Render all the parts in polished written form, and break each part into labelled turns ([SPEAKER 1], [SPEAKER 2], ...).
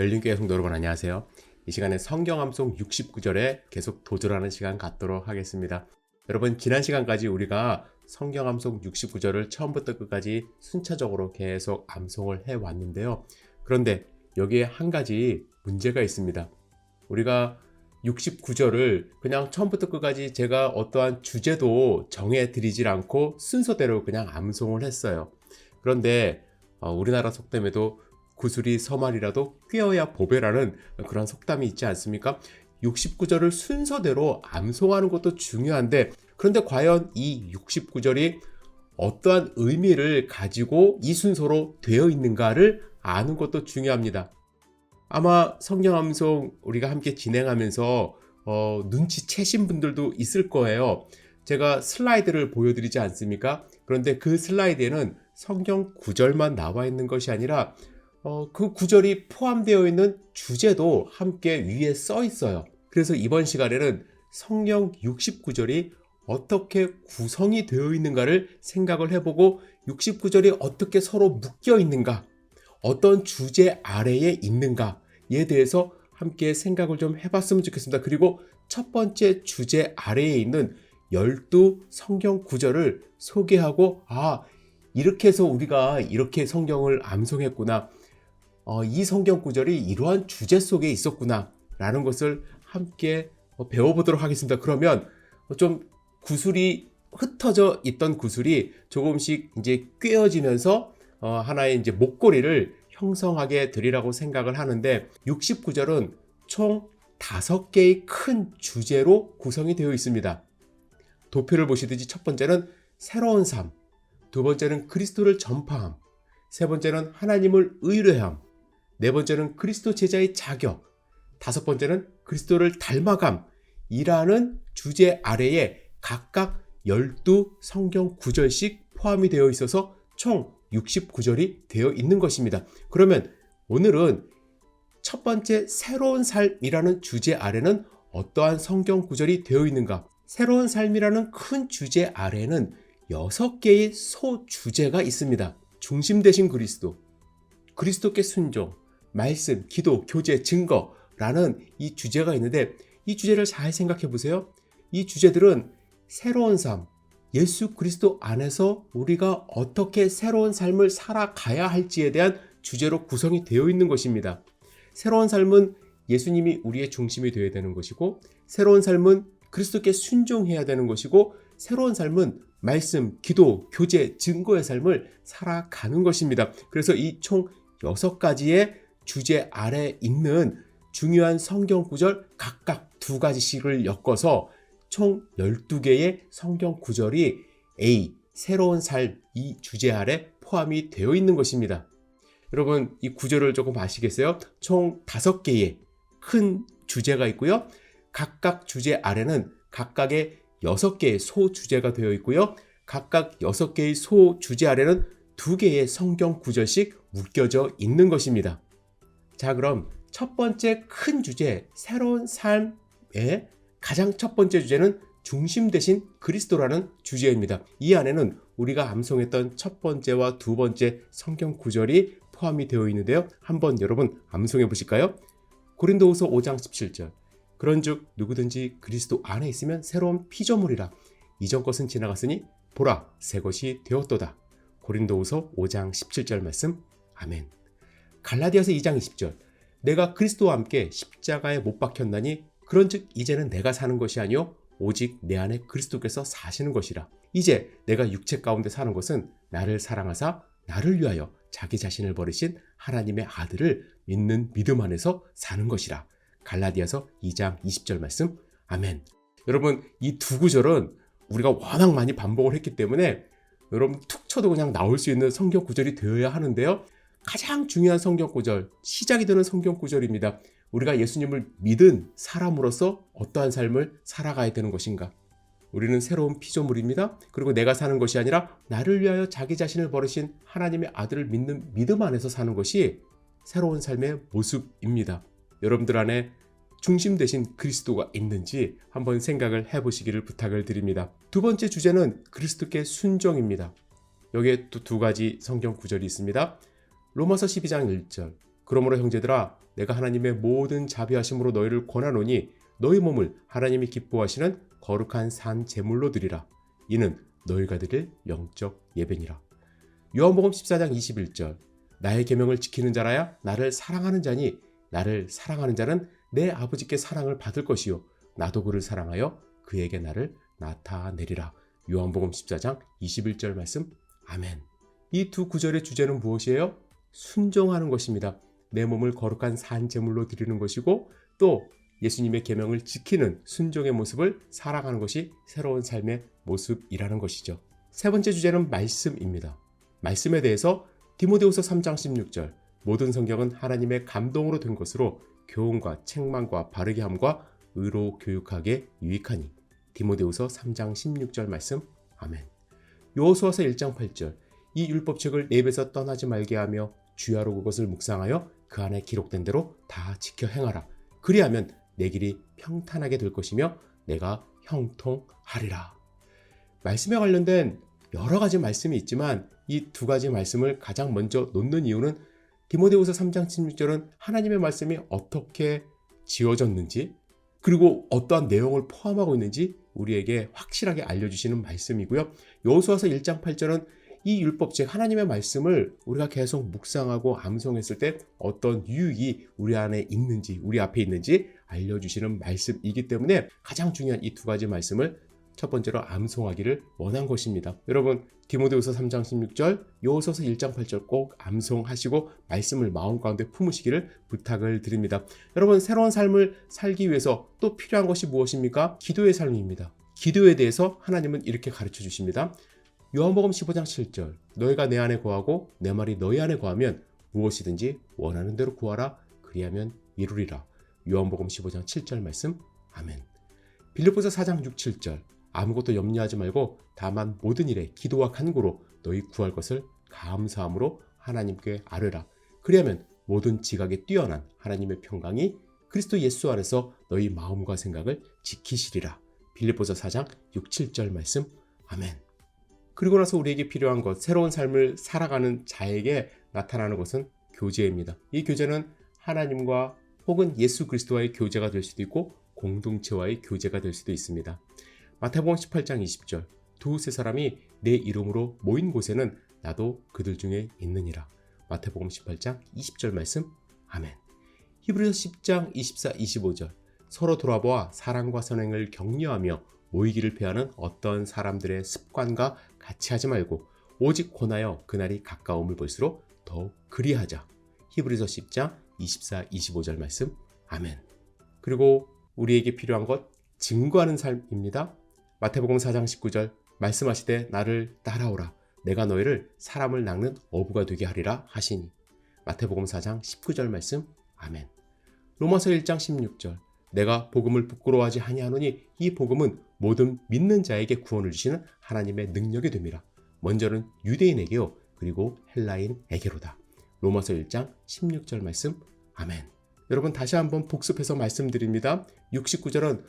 [SPEAKER 1] 열린교회 성도 여러분 안녕하세요. 이 시간에 성경 암송 69절에 계속 도전하는 시간 갖도록 하겠습니다. 여러분 지난 시간까지 우리가 성경 암송 69절을 처음부터 끝까지 순차적으로 계속 암송을 해왔는데요. 그런데 여기에 한 가지 문제가 있습니다. 우리가 69절을 그냥 처음부터 끝까지 제가 어떠한 주제도 정해드리질 않고 순서대로 그냥 암송을 했어요. 그런데 우리나라 속담에도 구슬이 서말이라도 꿰어야 보배라는 그런 속담이 있지 않습니까? 69절을 순서대로 암송하는 것도 중요한데, 그런데 과연 이 69절이 어떠한 의미를 가지고 이 순서로 되어 있는가를 아는 것도 중요합니다. 아마 성경 암송 우리가 함께 진행하면서 눈치채신 분들도 있을 거예요. 제가 슬라이드를 보여드리지 않습니까? 그런데 그 슬라이드에는 성경 구절만 나와 있는 것이 아니라 그 구절이 포함되어 있는 주제도 함께 위에 써 있어요. 그래서 이번 시간에는 성경 69절이 어떻게 구성이 되어 있는가를 생각을 해보고 69절이 어떻게 서로 묶여 있는가, 어떤 주제 아래에 있는가에 대해서 함께 생각을 좀 해봤으면 좋겠습니다. 그리고 첫 번째 주제 아래에 있는 12 성경 구절을 소개하고 이렇게 해서 우리가 이렇게 성경을 암송했구나, 이 성경 구절이 이러한 주제 속에 있었구나 라는 것을 함께 배워보도록 하겠습니다. 그러면 좀 구슬이 흩어져 있던 구슬이 조금씩 이제 꿰어지면서 하나의 이제 목걸이를 형성하게 되리라고 생각을 하는데, 69절은 총 5개의 큰 주제로 구성이 되어 있습니다. 도표를 보시듯이 첫 번째는 새로운 삶, 두 번째는 그리스도를 전파함, 세 번째는 하나님을 의뢰함, 네 번째는 그리스도 제자의 자격, 다섯 번째는 그리스도를 닮아감이라는 주제 아래에 각각 12 성경 구절씩 포함이 되어 있어서 총 69절이 되어 있는 것입니다. 그러면 오늘은 첫 번째 새로운 삶이라는 주제 아래는 어떠한 성경 구절이 되어 있는가? 새로운 삶이라는 큰 주제 아래는 6개의 소주제가 있습니다. 중심 되신 그리스도, 그리스도께 순종, 말씀, 기도, 교제, 증거라는 이 주제가 있는데, 이 주제를 잘 생각해 보세요. 이 주제들은 새로운 삶, 예수 그리스도 안에서 우리가 어떻게 새로운 삶을 살아가야 할지에 대한 주제로 구성이 되어 있는 것입니다. 새로운 삶은 예수님이 우리의 중심이 되어야 되는 것이고, 새로운 삶은 그리스도께 순종해야 되는 것이고, 새로운 삶은 말씀, 기도, 교제, 증거의 삶을 살아가는 것입니다. 그래서 이 총 6가지의 주제 아래 있는 중요한 성경 구절 각각 2가지씩을 엮어서 총 12개의 성경 구절이 A, 새로운 삶, 이 주제 아래 포함이 되어 있는 것입니다. 여러분 이 구절을 조금 아시겠어요? 총 5개의 큰 주제가 있고요. 각각 주제 아래는 각각의 6개의 소주제가 되어 있고요. 각각 6개의 소주제 아래는 2개의 성경 구절씩 묶여져 있는 것입니다. 자, 그럼 첫 번째 큰 주제, 새로운 삶의 가장 첫 번째 주제는 중심 되신 그리스도라는 주제입니다. 이 안에는 우리가 암송했던 첫 번째와 두 번째 성경 구절이 포함이 되어 있는데요. 한번 여러분 암송해 보실까요? 고린도후서 5장 17절. 그런즉 누구든지 그리스도 안에 있으면 새로운 피조물이라. 이전 것은 지나갔으니 보라 새 것이 되었도다. 고린도후서 5장 17절 말씀. 아멘. 갈라디아서 2장 20절. 내가 그리스도와 함께 십자가에 못 박혔나니 그런즉 이제는 내가 사는 것이 아니요 오직 내 안에 그리스도께서 사시는 것이라. 이제 내가 육체 가운데 사는 것은 나를 사랑하사 나를 위하여 자기 자신을 버리신 하나님의 아들을 믿는 믿음 안에서 사는 것이라. 갈라디아서 2장 20절 말씀. 아멘. 여러분 이 2구절은 우리가 워낙 많이 반복을 했기 때문에 여러분 툭 쳐도 그냥 나올 수 있는 성경 구절이 되어야 하는데요. 가장 중요한 성경 구절, 시작이 되는 성경 구절입니다. 우리가 예수님을 믿은 사람으로서 어떠한 삶을 살아가야 되는 것인가? 우리는 새로운 피조물입니다. 그리고 내가 사는 것이 아니라 나를 위하여 자기 자신을 버리신 하나님의 아들을 믿는 믿음 안에서 사는 것이 새로운 삶의 모습입니다. 여러분들 안에 중심 되신 그리스도가 있는지 한번 생각을 해보시기를 부탁을 드립니다. 두 번째 주제는 그리스도께 순종입니다. 여기에 또 2가지 성경 구절이 있습니다. 로마서 12장 1절. 그러므로 형제들아, 내가 하나님의 모든 자비하심으로 너희를 권하노니 너희 몸을 하나님이 기뻐하시는 거룩한 산 제물로 드리라. 이는 너희가 드릴 영적 예배니라. 요한복음 14장 21절. 나의 계명을 지키는 자라야 나를 사랑하는 자니 나를 사랑하는 자는 내 아버지께 사랑을 받을 것이요 나도 그를 사랑하여 그에게 나를 나타내리라. 요한복음 14장 21절 말씀. 아멘. 이 두 구절의 주제는 무엇이에요? 순종하는 것입니다. 내 몸을 거룩한 산 제물로 드리는 것이고 또 예수님의 계명을 지키는 순종의 모습을 살아가는 것이 새로운 삶의 모습이라는 것이죠. 세 번째 주제는 말씀입니다. 말씀에 대해서 디모데후서 3장 16절. 모든 성경은 하나님의 감동으로 된 것으로 교훈과 책망과 바르게 함과 의로 교육하게 유익하니. 디모데후서 3장 16절 말씀. 아멘. 여호수아서 1장 8절. 이 율법책을 내 입에서 떠나지 말게 하며 주야로 그것을 묵상하여 그 안에 기록된 대로 다 지켜 행하라. 그리하면 내 길이 평탄하게 될 것이며 내가 형통하리라. 말씀에 관련된 여러 가지 말씀이 있지만 이 두 가지 말씀을 가장 먼저 놓는 이유는 디모데후서 3장 16절은 하나님의 말씀이 어떻게 지어졌는지 그리고 어떠한 내용을 포함하고 있는지 우리에게 확실하게 알려주시는 말씀이고요. 여호수아서 1장 8절은 이 율법책 하나님의 말씀을 우리가 계속 묵상하고 암송했을 때 어떤 유익이 우리 안에 있는지 우리 앞에 있는지 알려주시는 말씀이기 때문에 가장 중요한 이 두 가지 말씀을 첫 번째로 암송하기를 원한 것입니다. 여러분 디모데후서 3장 16절, 여호수아서 1장 8절 꼭 암송하시고 말씀을 마음 가운데 품으시기를 부탁을 드립니다. 여러분 새로운 삶을 살기 위해서 또 필요한 것이 무엇입니까? 기도의 삶입니다. 기도에 대해서 하나님은 이렇게 가르쳐 주십니다. 요한복음 15장 7절. 너희가 내 안에 거하고 내 말이 너희 안에 거하면 무엇이든지 원하는 대로 구하라. 그리하면 이루리라. 요한복음 15장 7절 말씀. 아멘. 빌립보서 4장 6, 7절. 아무것도 염려하지 말고 다만 모든 일에 기도와 간구로 너희 구할 것을 감사함으로 하나님께 아뢰라. 그리하면 모든 지각에 뛰어난 하나님의 평강이 그리스도 예수 안에서 너희 마음과 생각을 지키시리라. 빌립보서 4장 6, 7절 말씀. 아멘. 그리고 나서 우리에게 필요한 것, 새로운 삶을 살아가는 자에게 나타나는 것은 교제입니다. 이 교제는 하나님과 혹은 예수 그리스도와의 교제가 될 수도 있고 공동체와의 교제가 될 수도 있습니다. 마태복음 18장 20절. 두세 사람이 내 이름으로 모인 곳에는 나도 그들 중에 있느니라. 마태복음 18장 20절 말씀. 아멘. 히브리서 10장 24, 25절. 서로 돌아보아 사랑과 선행을 격려하며 모이기를 피하는 어떤 사람들의 습관과 같이 하지 말고 오직 권하여 그날이 가까움을 볼수록 더욱 그리하자. 히브리서 10장 24, 25절 말씀. 아멘. 그리고 우리에게 필요한 것 증거하는 삶입니다. 마태복음 4장 19절. 말씀하시되 나를 따라오라. 내가 너희를 사람을 낚는 어부가 되게 하리라 하시니. 마태복음 4장 19절 말씀. 아멘. 로마서 1장 16절. 내가 복음을 부끄러워하지 아니하노니 이 복음은 모든 믿는 자에게 구원을 주시는 하나님의 능력이 됨이라. 먼저는 유대인에게요 그리고 헬라인에게로다. 로마서 1장 16절 말씀. 아멘. 여러분 다시 한번 복습해서 말씀드립니다. 69절은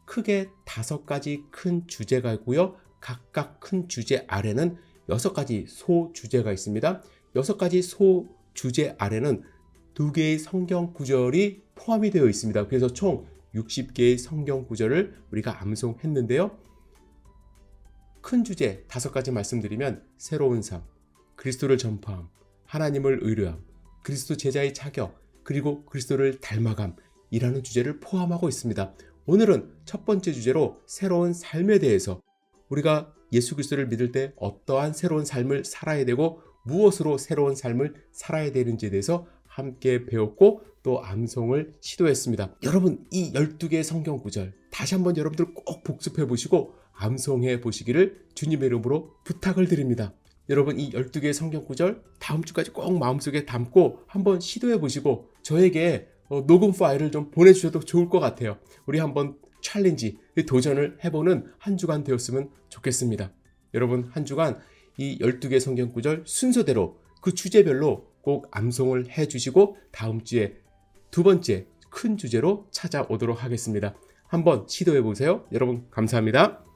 [SPEAKER 1] 크게 5가지 큰 주제가 있고요. 각각 큰 주제 아래는 6가지 소주제가 있습니다. 6가지 소주제 아래는 2개의 성경 구절이 포함이 되어 있습니다. 그래서 총 60개의 성경 구절을 우리가 암송했는데요. 큰 주제 5가지 말씀드리면 새로운 삶, 그리스도를 전파함, 하나님을 의뢰함, 그리스도 제자의 자격, 그리고 그리스도를 닮아감이라는 주제를 포함하고 있습니다. 오늘은 첫 번째 주제로 새로운 삶에 대해서 우리가 예수 그리스도를 믿을 때 어떠한 새로운 삶을 살아야 되고 무엇으로 새로운 삶을 살아야 되는지에 대해서 함께 배웠고 또 암송을 시도했습니다. 여러분 이 12개의 성경 구절 다시 한번 여러분들 꼭 복습해 보시고 암송해 보시기를 주님의 이름으로 부탁을 드립니다. 여러분 이 12개의 성경 구절 다음 주까지 꼭 마음속에 담고 한번 시도해 보시고 저에게 녹음 파일을 좀 보내주셔도 좋을 것 같아요. 우리 한번 챌린지, 도전을 해보는 한 주간 되었으면 좋겠습니다. 여러분 한 주간 이 12개의 성경 구절 순서대로 그 주제별로 꼭 암송을 해주시고 다음 주에 두 번째 큰 주제로 찾아오도록 하겠습니다. 한번 시도해 보세요. 여러분 감사합니다.